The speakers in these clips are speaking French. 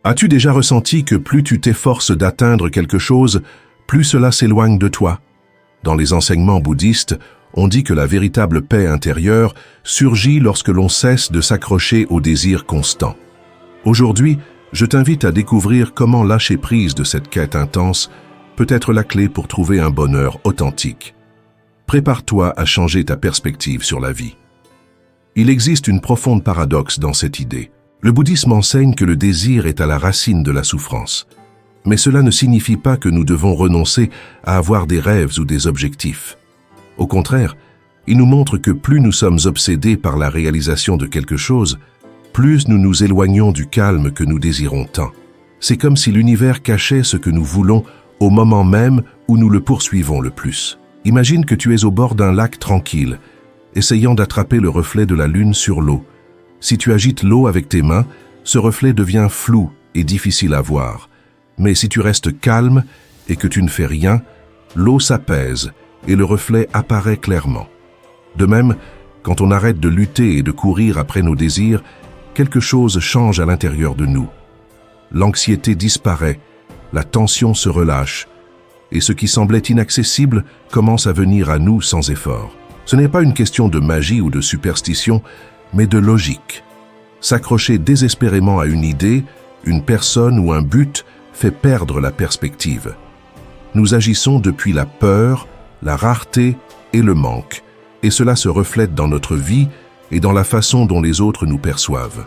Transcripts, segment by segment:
As-tu déjà ressenti que plus tu t'efforces d'atteindre quelque chose, plus cela s'éloigne de toi? Dans les enseignements bouddhistes, on dit que la véritable paix intérieure surgit lorsque l'on cesse de s'accrocher au désir constant. Aujourd'hui, je t'invite à découvrir comment lâcher prise de cette quête intense peut être la clé pour trouver un bonheur authentique. Prépare-toi à changer ta perspective sur la vie. Il existe une profonde paradoxe dans cette idée. Le bouddhisme enseigne que le désir est à la racine de la souffrance. Mais cela ne signifie pas que nous devons renoncer à avoir des rêves ou des objectifs. Au contraire, il nous montre que plus nous sommes obsédés par la réalisation de quelque chose, plus nous nous éloignons du calme que nous désirons tant. C'est comme si l'univers cachait ce que nous voulons au moment même où nous le poursuivons le plus. Imagine que tu es au bord d'un lac tranquille, essayant d'attraper le reflet de la lune sur l'eau. Si tu agites l'eau avec tes mains, ce reflet devient flou et difficile à voir. Mais si tu restes calme et que tu ne fais rien, l'eau s'apaise et le reflet apparaît clairement. De même, quand on arrête de lutter et de courir après nos désirs, quelque chose change à l'intérieur de nous. L'anxiété disparaît, la tension se relâche, et ce qui semblait inaccessible commence à venir à nous sans effort. Ce n'est pas une question de magie ou de superstition, mais de logique. S'accrocher désespérément à une idée, une personne ou un but fait perdre la perspective. Nous agissons depuis la peur, la rareté et le manque, et cela se reflète dans notre vie et dans la façon dont les autres nous perçoivent.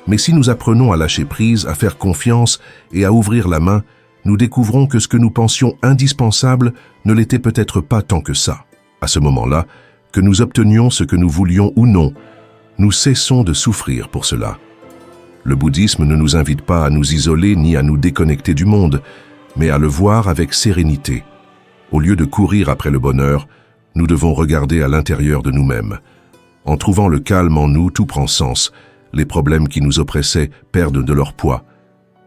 Mais si nous apprenons à lâcher prise, à faire confiance et à ouvrir la main, nous découvrons que ce que nous pensions indispensable ne l'était peut-être pas tant que ça. À ce moment-là, que nous obtenions ce que nous voulions ou non, nous cessons de souffrir pour cela. Le bouddhisme ne nous invite pas à nous isoler ni à nous déconnecter du monde, mais à le voir avec sérénité. Au lieu de courir après le bonheur, nous devons regarder à l'intérieur de nous-mêmes. En trouvant le calme en nous, tout prend sens. Les problèmes qui nous oppressaient perdent de leur poids,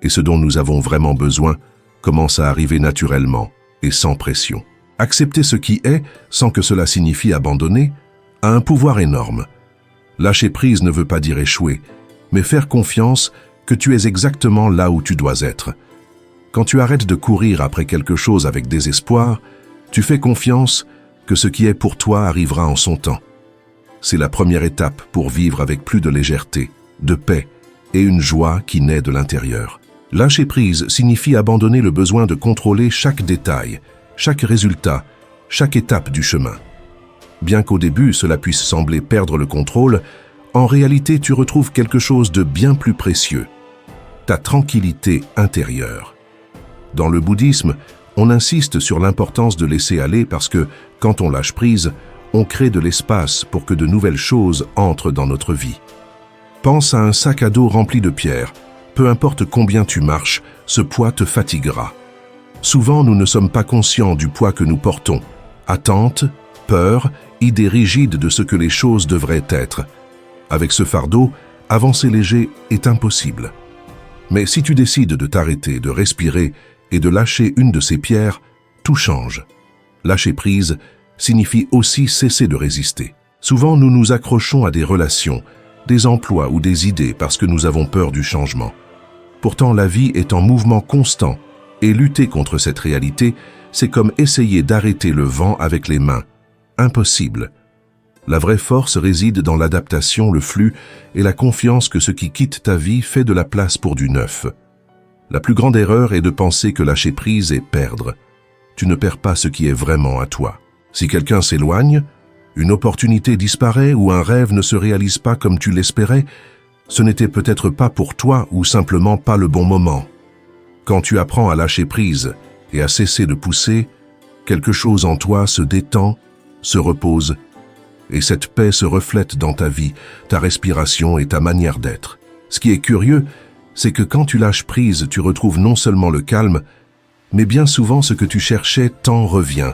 et ce dont nous avons vraiment besoin commence à arriver naturellement et sans pression. Accepter ce qui est, sans que cela signifie abandonner, a un pouvoir énorme. Lâcher prise ne veut pas dire échouer, mais faire confiance que tu es exactement là où tu dois être. Quand tu arrêtes de courir après quelque chose avec désespoir, tu fais confiance que ce qui est pour toi arrivera en son temps. C'est la première étape pour vivre avec plus de légèreté, de paix et une joie qui naît de l'intérieur. Lâcher prise signifie abandonner le besoin de contrôler chaque détail, chaque résultat, chaque étape du chemin. Bien qu'au début cela puisse sembler perdre le contrôle, en réalité tu retrouves quelque chose de bien plus précieux, ta tranquillité intérieure. Dans le bouddhisme, on insiste sur l'importance de laisser aller parce que, quand on lâche prise, on crée de l'espace pour que de nouvelles choses entrent dans notre vie. Pense à un sac à dos rempli de pierres. Peu importe combien tu marches, ce poids te fatiguera. Souvent, nous ne sommes pas conscients du poids que nous portons. Attentes, peur, idées rigides de ce que les choses devraient être. Avec ce fardeau, avancer léger est impossible. Mais si tu décides de t'arrêter, de respirer et de lâcher une de ces pierres, tout change. Lâcher prise signifie aussi cesser de résister. Souvent, nous nous accrochons à des relations, des emplois ou des idées parce que nous avons peur du changement. Pourtant, la vie est en mouvement constant et lutter contre cette réalité, c'est comme essayer d'arrêter le vent avec les mains. Impossible. La vraie force réside dans l'adaptation, le flux et la confiance que ce qui quitte ta vie fait de la place pour du neuf. La plus grande erreur est de penser que lâcher prise est perdre. Tu ne perds pas ce qui est vraiment à toi. Si quelqu'un s'éloigne, une opportunité disparaît ou un rêve ne se réalise pas comme tu l'espérais, ce n'était peut-être pas pour toi ou simplement pas le bon moment. Quand tu apprends à lâcher prise et à cesser de pousser, quelque chose en toi se détend, se repose, et cette paix se reflète dans ta vie, ta respiration et ta manière d'être. Ce qui est curieux, c'est que quand tu lâches prise, tu retrouves non seulement le calme, mais bien souvent ce que tu cherchais tant revient,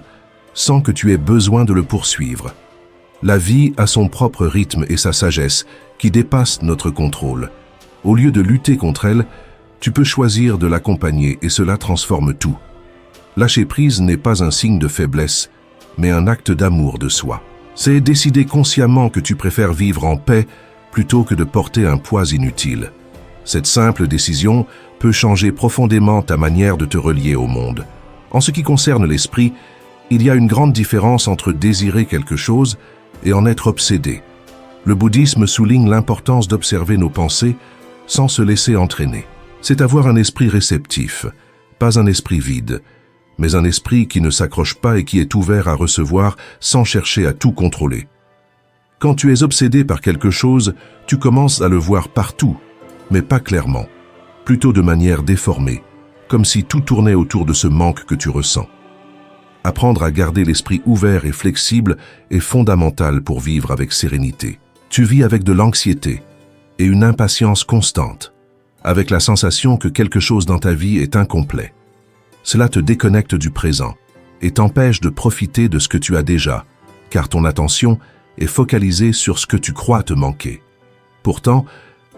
sans que tu aies besoin de le poursuivre. La vie a son propre rythme et sa sagesse qui dépassent notre contrôle. Au lieu de lutter contre elle, tu peux choisir de l'accompagner et cela transforme tout. Lâcher prise n'est pas un signe de faiblesse, mais un acte d'amour de soi. C'est décider consciemment que tu préfères vivre en paix plutôt que de porter un poids inutile. Cette simple décision peut changer profondément ta manière de te relier au monde. En ce qui concerne l'esprit, il y a une grande différence entre désirer quelque chose et en être obsédé. Le bouddhisme souligne l'importance d'observer nos pensées sans se laisser entraîner. C'est avoir un esprit réceptif, pas un esprit vide, mais un esprit qui ne s'accroche pas et qui est ouvert à recevoir sans chercher à tout contrôler. Quand tu es obsédé par quelque chose, tu commences à le voir partout, mais pas clairement, plutôt de manière déformée, comme si tout tournait autour de ce manque que tu ressens. Apprendre à garder l'esprit ouvert et flexible est fondamental pour vivre avec sérénité. Tu vis avec de l'anxiété et une impatience constante, avec la sensation que quelque chose dans ta vie est incomplet. Cela te déconnecte du présent et t'empêche de profiter de ce que tu as déjà, car ton attention est focalisée sur ce que tu crois te manquer. Pourtant,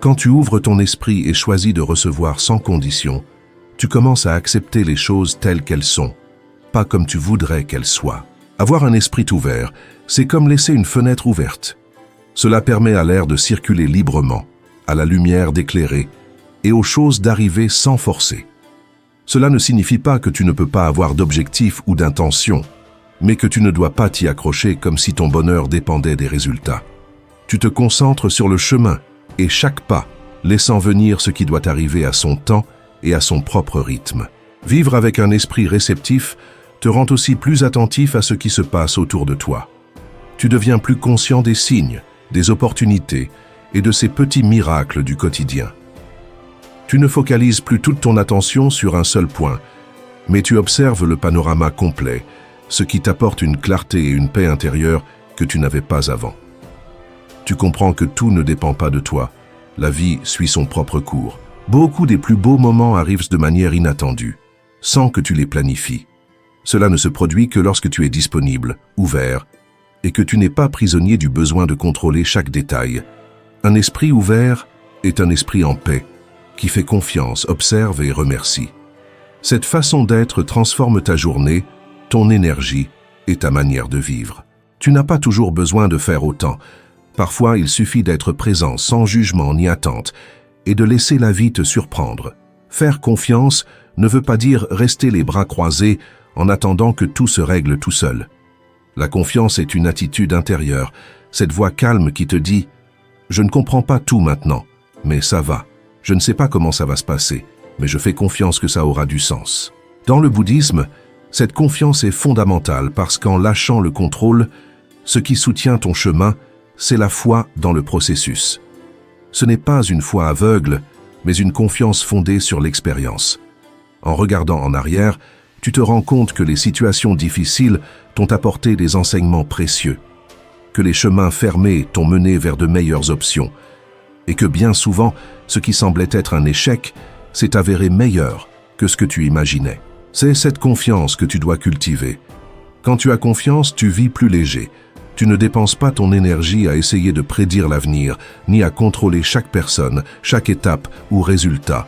quand tu ouvres ton esprit et choisis de recevoir sans condition, tu commences à accepter les choses telles qu'elles sont, pas comme tu voudrais qu'elles soient. Avoir un esprit ouvert, c'est comme laisser une fenêtre ouverte. Cela permet à l'air de circuler librement, à la lumière d'éclairer et aux choses d'arriver sans forcer. Cela ne signifie pas que tu ne peux pas avoir d'objectif ou d'intention, mais que tu ne dois pas t'y accrocher comme si ton bonheur dépendait des résultats. Tu te concentres sur le chemin et chaque pas, laissant venir ce qui doit arriver à son temps et à son propre rythme. Vivre avec un esprit réceptif te rend aussi plus attentif à ce qui se passe autour de toi. Tu deviens plus conscient des signes, des opportunités et de ces petits miracles du quotidien. Tu ne focalises plus toute ton attention sur un seul point, mais tu observes le panorama complet, ce qui t'apporte une clarté et une paix intérieure que tu n'avais pas avant. Tu comprends que tout ne dépend pas de toi. La vie suit son propre cours. Beaucoup des plus beaux moments arrivent de manière inattendue, sans que tu les planifies. Cela ne se produit que lorsque tu es disponible, ouvert, et que tu n'es pas prisonnier du besoin de contrôler chaque détail. Un esprit ouvert est un esprit en paix, qui fait confiance, observe et remercie. Cette façon d'être transforme ta journée, ton énergie et ta manière de vivre. Tu n'as pas toujours besoin de faire autant. Parfois, il suffit d'être présent sans jugement ni attente et de laisser la vie te surprendre. Faire confiance ne veut pas dire rester les bras croisés en attendant que tout se règle tout seul. La confiance est une attitude intérieure, cette voix calme qui te dit « Je ne comprends pas tout maintenant, mais ça va. Je ne sais pas comment ça va se passer, mais je fais confiance que ça aura du sens. » Dans le bouddhisme, cette confiance est fondamentale parce qu'en lâchant le contrôle, ce qui soutient ton chemin, c'est la foi dans le processus. Ce n'est pas une foi aveugle, mais une confiance fondée sur l'expérience. En regardant en arrière, tu te rends compte que les situations difficiles t'ont apporté des enseignements précieux, que les chemins fermés t'ont mené vers de meilleures options, et que bien souvent, ce qui semblait être un échec s'est avéré meilleur que ce que tu imaginais. C'est cette confiance que tu dois cultiver. Quand tu as confiance, tu vis plus léger. Tu ne dépenses pas ton énergie à essayer de prédire l'avenir, ni à contrôler chaque personne, chaque étape ou résultat.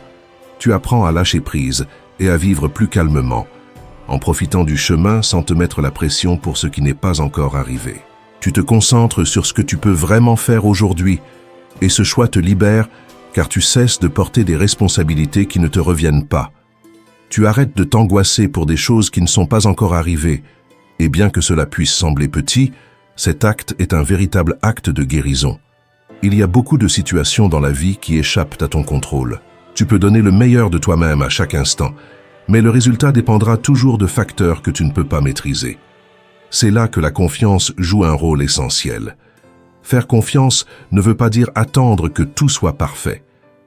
Tu apprends à lâcher prise et à vivre plus calmement, en profitant du chemin sans te mettre la pression pour ce qui n'est pas encore arrivé. Tu te concentres sur ce que tu peux vraiment faire aujourd'hui, et ce choix te libère car tu cesses de porter des responsabilités qui ne te reviennent pas. Tu arrêtes de t'angoisser pour des choses qui ne sont pas encore arrivées, et bien que cela puisse sembler petit, cet acte est un véritable acte de guérison. Il y a beaucoup de situations dans la vie qui échappent à ton contrôle. Tu peux donner le meilleur de toi-même à chaque instant, mais le résultat dépendra toujours de facteurs que tu ne peux pas maîtriser. C'est là que la confiance joue un rôle essentiel. Faire confiance ne veut pas dire attendre que tout soit parfait,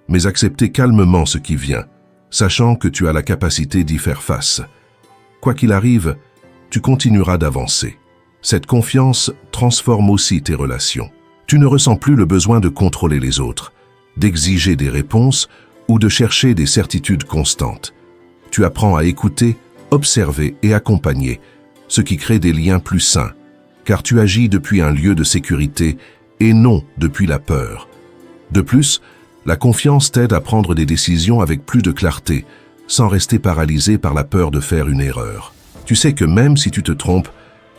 mais accepter calmement ce qui vient, sachant que tu as la capacité d'y faire face. Quoi qu'il arrive, tu continueras d'avancer. Cette confiance transforme aussi tes relations. Tu ne ressens plus le besoin de contrôler les autres, d'exiger des réponses ou de chercher des certitudes constantes. Tu apprends à écouter, observer et accompagner, ce qui crée des liens plus sains, car tu agis depuis un lieu de sécurité et non depuis la peur. De plus, la confiance t'aide à prendre des décisions avec plus de clarté, sans rester paralysé par la peur de faire une erreur. Tu sais que même si tu te trompes,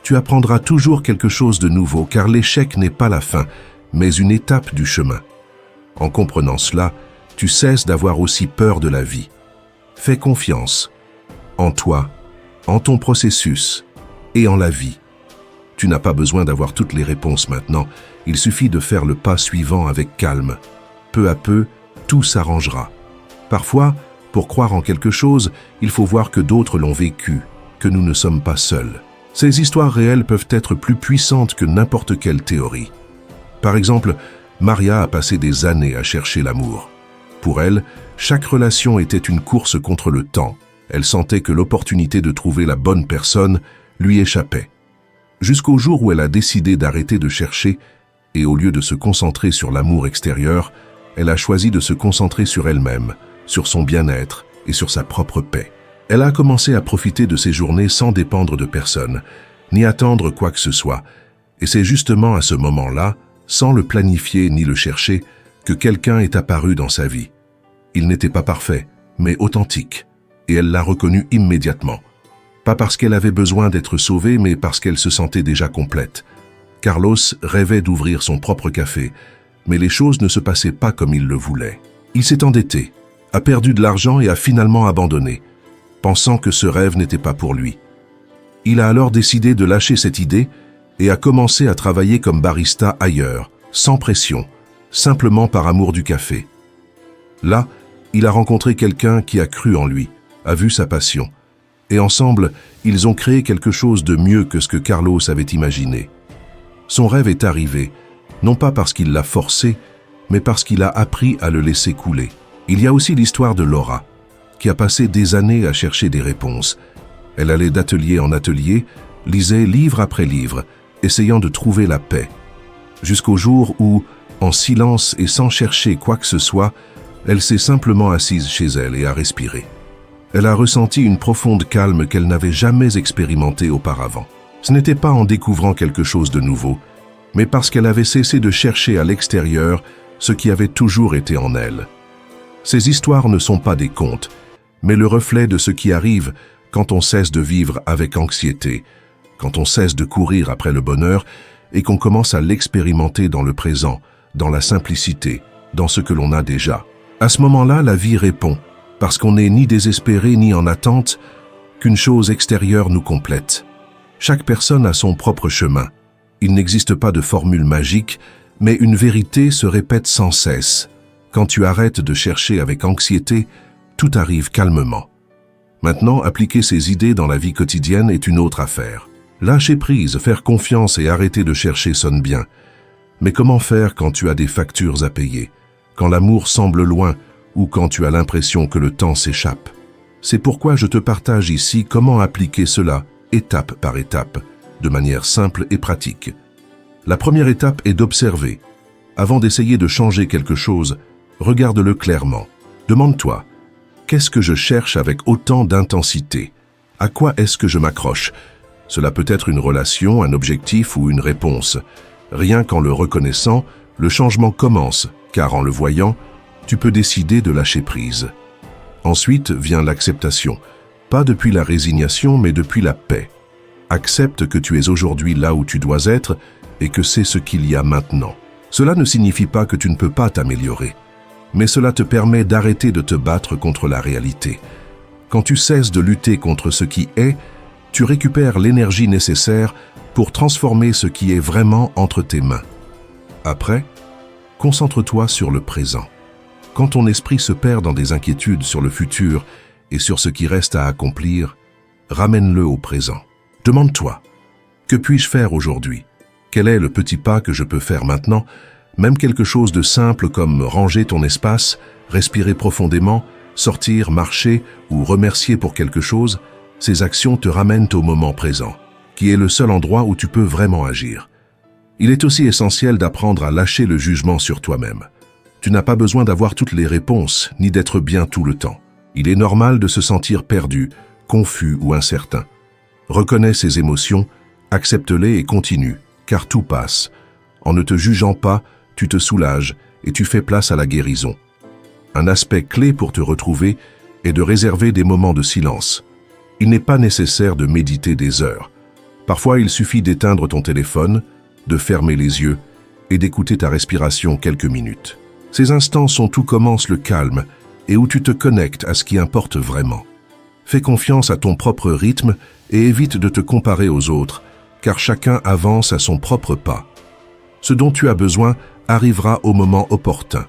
tu apprendras toujours quelque chose de nouveau, car l'échec n'est pas la fin, mais une étape du chemin. En comprenant cela, tu cesses d'avoir aussi peur de la vie. Fais confiance en toi, en ton processus et en la vie. Tu n'as pas besoin d'avoir toutes les réponses maintenant, il suffit de faire le pas suivant avec calme. Peu à peu, tout s'arrangera. Parfois, pour croire en quelque chose, il faut voir que d'autres l'ont vécu, que nous ne sommes pas seuls. Ces histoires réelles peuvent être plus puissantes que n'importe quelle théorie. Par exemple, Maria a passé des années à chercher l'amour. Pour elle, chaque relation était une course contre le temps. Elle sentait que l'opportunité de trouver la bonne personne lui échappait. Jusqu'au jour où elle a décidé d'arrêter de chercher et au lieu de se concentrer sur l'amour extérieur, elle a choisi de se concentrer sur elle-même, sur son bien-être et sur sa propre paix. Elle a commencé à profiter de ses journées sans dépendre de personne, ni attendre quoi que ce soit. Et c'est justement à ce moment-là, sans le planifier ni le chercher, que quelqu'un est apparu dans sa vie. Il n'était pas parfait, mais authentique, et elle l'a reconnu immédiatement. Pas parce qu'elle avait besoin d'être sauvée, mais parce qu'elle se sentait déjà complète. Carlos rêvait d'ouvrir son propre café, mais les choses ne se passaient pas comme il le voulait. Il s'est endetté, a perdu de l'argent et a finalement abandonné, pensant que ce rêve n'était pas pour lui. Il a alors décidé de lâcher cette idée et a commencé à travailler comme barista ailleurs, sans pression, simplement par amour du café. Là, il a rencontré quelqu'un qui a cru en lui, a vu sa passion, et ensemble, ils ont créé quelque chose de mieux que ce que Carlos avait imaginé. Son rêve est arrivé, non pas parce qu'il l'a forcé, mais parce qu'il a appris à le laisser couler. Il y a aussi l'histoire de Laura, qui a passé des années à chercher des réponses. Elle allait d'atelier en atelier, lisait livre après livre, essayant de trouver la paix. Jusqu'au jour où, en silence et sans chercher quoi que ce soit, elle s'est simplement assise chez elle et a respiré. Elle a ressenti une profonde calme qu'elle n'avait jamais expérimentée auparavant. Ce n'était pas en découvrant quelque chose de nouveau, mais parce qu'elle avait cessé de chercher à l'extérieur ce qui avait toujours été en elle. Ces histoires ne sont pas des contes, mais le reflet de ce qui arrive quand on cesse de vivre avec anxiété, quand on cesse de courir après le bonheur et qu'on commence à l'expérimenter dans le présent, dans la simplicité, dans ce que l'on a déjà. À ce moment-là, la vie répond, parce qu'on n'est ni désespéré ni en attente qu'une chose extérieure nous complète. Chaque personne a son propre chemin. Il n'existe pas de formule magique, mais une vérité se répète sans cesse. Quand tu arrêtes de chercher avec anxiété, tout arrive calmement. Maintenant, appliquer ces idées dans la vie quotidienne est une autre affaire. Lâcher prise, faire confiance et arrêter de chercher sonne bien. Mais comment faire quand tu as des factures à payer, quand l'amour semble loin ou quand tu as l'impression que le temps s'échappe? C'est pourquoi je te partage ici comment appliquer cela, étape par étape, de manière simple et pratique. La première étape est d'observer. Avant d'essayer de changer quelque chose, regarde-le clairement. Demande-toi, qu'est-ce que je cherche avec autant d'intensité? À quoi est-ce que je m'accroche? Cela peut être une relation, un objectif ou une réponse. Rien qu'en le reconnaissant, le changement commence, car en le voyant, tu peux décider de lâcher prise. Ensuite vient l'acceptation, pas depuis la résignation, mais depuis la paix. Accepte que tu es aujourd'hui là où tu dois être et que c'est ce qu'il y a maintenant. Cela ne signifie pas que tu ne peux pas t'améliorer, mais cela te permet d'arrêter de te battre contre la réalité. Quand tu cesses de lutter contre ce qui est, tu récupères l'énergie nécessaire pour transformer ce qui est vraiment entre tes mains. Après, concentre-toi sur le présent. Quand ton esprit se perd dans des inquiétudes sur le futur et sur ce qui reste à accomplir, ramène-le au présent. Demande-toi, que puis-je faire aujourd'hui? Quel est le petit pas que je peux faire maintenant? Même quelque chose de simple comme ranger ton espace, respirer profondément, sortir, marcher ou remercier pour quelque chose, ces actions te ramènent au moment présent, qui est le seul endroit où tu peux vraiment agir. Il est aussi essentiel d'apprendre à lâcher le jugement sur toi-même. Tu n'as pas besoin d'avoir toutes les réponses, ni d'être bien tout le temps. Il est normal de se sentir perdu, confus ou incertain. Reconnais ces émotions, accepte-les et continue, car tout passe. En ne te jugeant pas, tu te soulages et tu fais place à la guérison. Un aspect clé pour te retrouver est de réserver des moments de silence. Il n'est pas nécessaire de méditer des heures. Parfois, il suffit d'éteindre ton téléphone, de fermer les yeux et d'écouter ta respiration quelques minutes. Ces instants sont où commence le calme et où tu te connectes à ce qui importe vraiment. Fais confiance à ton propre rythme et évite de te comparer aux autres, car chacun avance à son propre pas. Ce dont tu as besoin arrivera au moment opportun.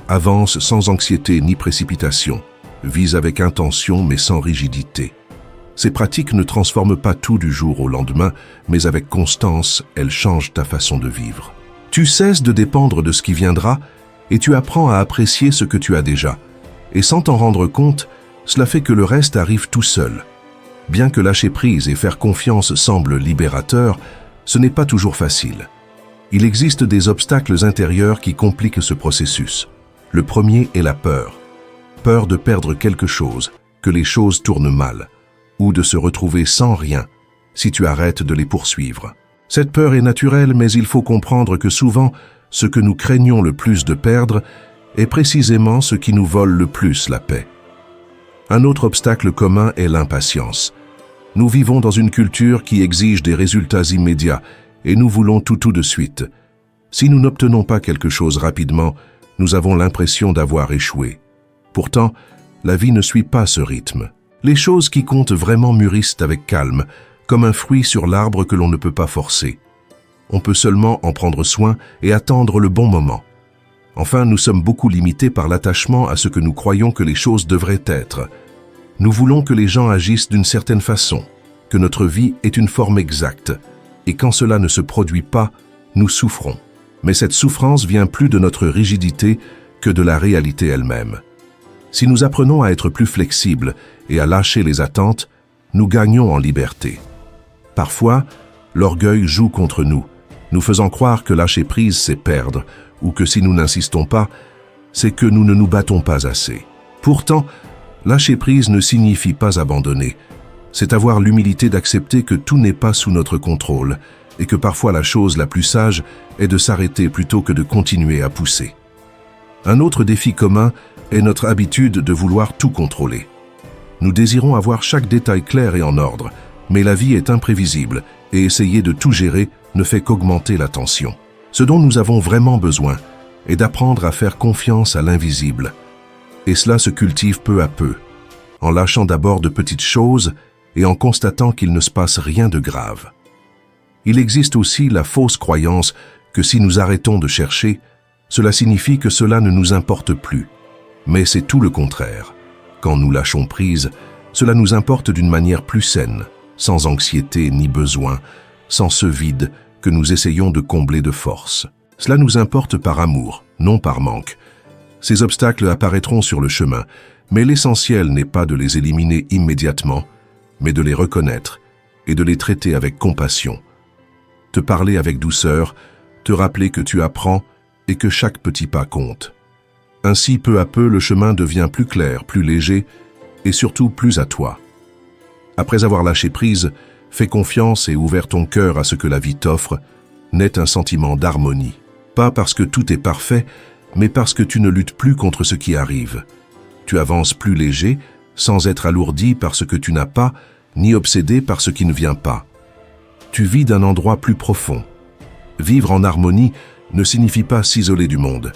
Avance sans anxiété ni précipitation. Vise avec intention mais sans rigidité. Ces pratiques ne transforment pas tout du jour au lendemain, mais avec constance, elles changent ta façon de vivre. Tu cesses de dépendre de ce qui viendra et tu apprends à apprécier ce que tu as déjà. Et sans t'en rendre compte, cela fait que le reste arrive tout seul. Bien que lâcher prise et faire confiance semble libérateur, ce n'est pas toujours facile. Il existe des obstacles intérieurs qui compliquent ce processus. Le premier est la peur. Peur de perdre quelque chose, que les choses tournent mal, ou de se retrouver sans rien si tu arrêtes de les poursuivre. Cette peur est naturelle, mais il faut comprendre que souvent, ce que nous craignons le plus de perdre est précisément ce qui nous vole le plus la paix. Un autre obstacle commun est l'impatience. Nous vivons dans une culture qui exige des résultats immédiats et nous voulons tout de suite. Si nous n'obtenons pas quelque chose rapidement, nous avons l'impression d'avoir échoué. Pourtant, la vie ne suit pas ce rythme. Les choses qui comptent vraiment mûrissent avec calme, comme un fruit sur l'arbre que l'on ne peut pas forcer. On peut seulement en prendre soin et attendre le bon moment. Enfin, nous sommes beaucoup limités par l'attachement à ce que nous croyons que les choses devraient être. Nous voulons que les gens agissent d'une certaine façon, que notre vie ait une forme exacte, et quand cela ne se produit pas, nous souffrons. Mais cette souffrance vient plus de notre rigidité que de la réalité elle-même. Si nous apprenons à être plus flexibles et à lâcher les attentes, nous gagnons en liberté. Parfois, l'orgueil joue contre nous, nous faisant croire que lâcher prise, c'est perdre, ou que si nous n'insistons pas, c'est que nous ne nous battons pas assez. Pourtant, lâcher prise ne signifie pas abandonner. C'est avoir l'humilité d'accepter que tout n'est pas sous notre contrôle et que parfois la chose la plus sage est de s'arrêter plutôt que de continuer à pousser. Un autre défi commun est notre habitude de vouloir tout contrôler. Nous désirons avoir chaque détail clair et en ordre, mais la vie est imprévisible et essayer de tout gérer ne fait qu'augmenter la tension. Ce dont nous avons vraiment besoin est d'apprendre à faire confiance à l'invisible. Et cela se cultive peu à peu, en lâchant d'abord de petites choses et en constatant qu'il ne se passe rien de grave. Il existe aussi la fausse croyance que si nous arrêtons de chercher, cela signifie que cela ne nous importe plus. Mais c'est tout le contraire. Quand nous lâchons prise, cela nous importe d'une manière plus saine, sans anxiété ni besoin, sans ce vide que nous essayons de combler de force. Cela nous importe par amour, non par manque. Ces obstacles apparaîtront sur le chemin, mais l'essentiel n'est pas de les éliminer immédiatement, mais de les reconnaître et de les traiter avec compassion. Te parler avec douceur, te rappeler que tu apprends et que chaque petit pas compte. Ainsi, peu à peu, le chemin devient plus clair, plus léger et surtout plus à toi. Après avoir lâché prise, fais confiance et ouvert ton cœur à ce que la vie t'offre, naît un sentiment d'harmonie. Pas parce que tout est parfait, mais parce que tu ne luttes plus contre ce qui arrive. Tu avances plus léger, sans être alourdi par ce que tu n'as pas, ni obsédé par ce qui ne vient pas. Tu vis d'un endroit plus profond. Vivre en harmonie ne signifie pas s'isoler du monde,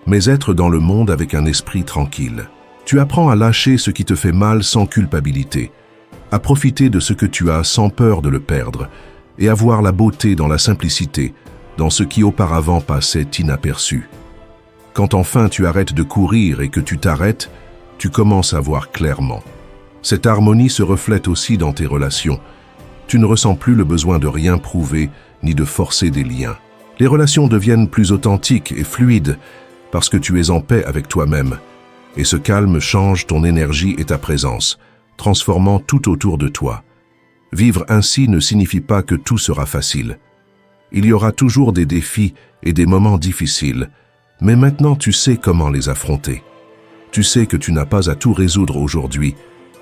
mais être dans le monde avec un esprit tranquille. Tu apprends à lâcher ce qui te fait mal sans culpabilité, à profiter de ce que tu as sans peur de le perdre, et à voir la beauté dans la simplicité, dans ce qui auparavant passait inaperçu. Quand enfin tu arrêtes de courir et que tu t'arrêtes, tu commences à voir clairement. Cette harmonie se reflète aussi dans tes relations. Tu ne ressens plus le besoin de rien prouver ni de forcer des liens. Les relations deviennent plus authentiques et fluides parce que tu es en paix avec toi-même. Et ce calme change ton énergie et ta présence, transformant tout autour de toi. Vivre ainsi ne signifie pas que tout sera facile. Il y aura toujours des défis et des moments difficiles, mais maintenant tu sais comment les affronter. Tu sais que tu n'as pas à tout résoudre aujourd'hui,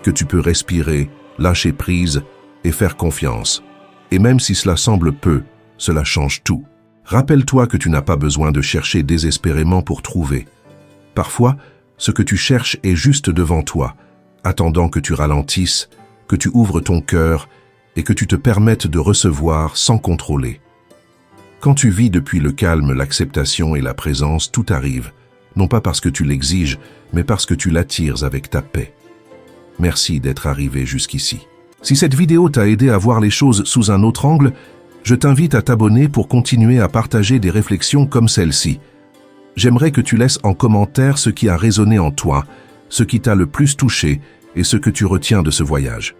que tu peux respirer, lâcher prise et faire confiance. Et même si cela semble peu, cela change tout. Rappelle-toi que tu n'as pas besoin de chercher désespérément pour trouver. Parfois, ce que tu cherches est juste devant toi, attendant que tu ralentisses, que tu ouvres ton cœur et que tu te permettes de recevoir sans contrôler. Quand tu vis depuis le calme, l'acceptation et la présence, tout arrive, non pas parce que tu l'exiges, mais parce que tu l'attires avec ta paix. Merci d'être arrivé jusqu'ici. Si cette vidéo t'a aidé à voir les choses sous un autre angle, je t'invite à t'abonner pour continuer à partager des réflexions comme celle-ci. J'aimerais que tu laisses en commentaire ce qui a résonné en toi, ce qui t'a le plus touché et ce que tu retiens de ce voyage.